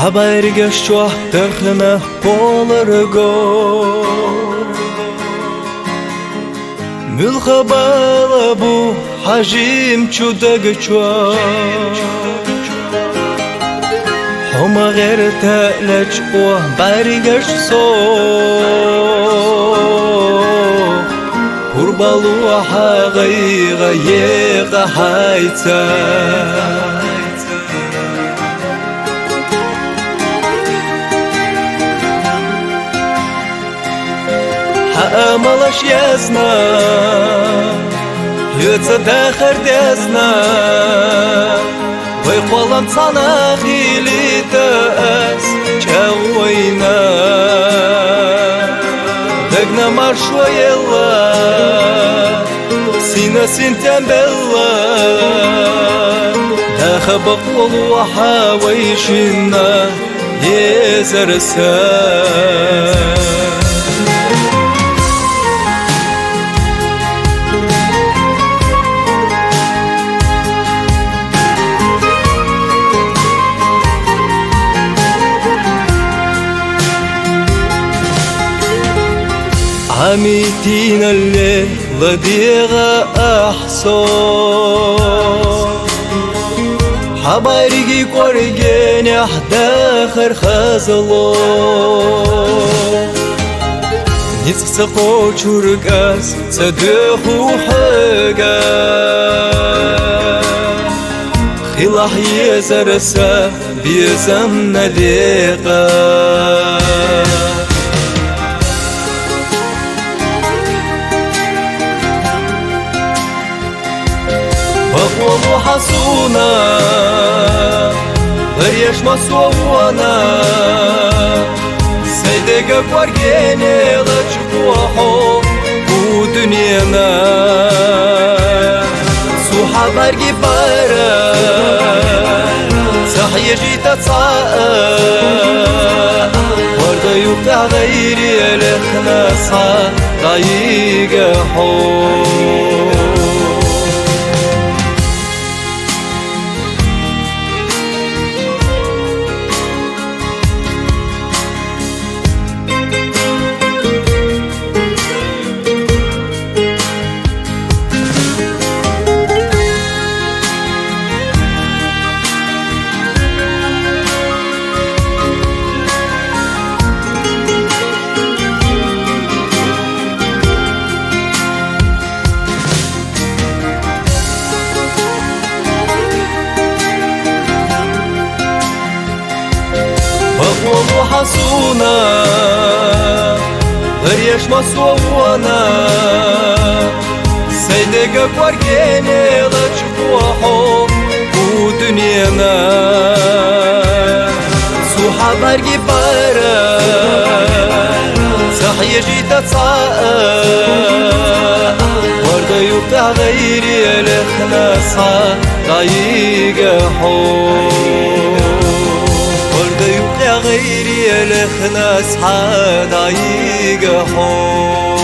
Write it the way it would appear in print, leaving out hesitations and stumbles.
Haberge şuah dökme bolurgo Mülkhabala bu hacim çudeg çuah Homa gher teleç o bergeş so Kurbalu ha gayga yega hayta Amalash yazna Yutsa dakhar dazna Way qolam sana khilitas Chawayna Dagna marshwayella Sina sintan bella Dakhabaq wa hawayshina Yezarsa عميتين الليل لديغا أحسو حباريكي قرقين أحداخر خازلو نتسقو چورقاس صدخو حقا خلاح يزرسا بيزم نديقا بقوم حصونا غريش مصوانا سيدك قرقيني لجبوحو ودنيانا سوحا برقي بارا صحي جيتا تصاقا وردا يبتع غيري لخناصا ضايقا حو حصونا غريش مصوانا سيدك قرقيني لجبوحو ودنيانا سوحا برقي بارا صحي جيتا تصاقا وردا يبتع غيري لخناصا ضايقا حو غيري لخناس حدايق حو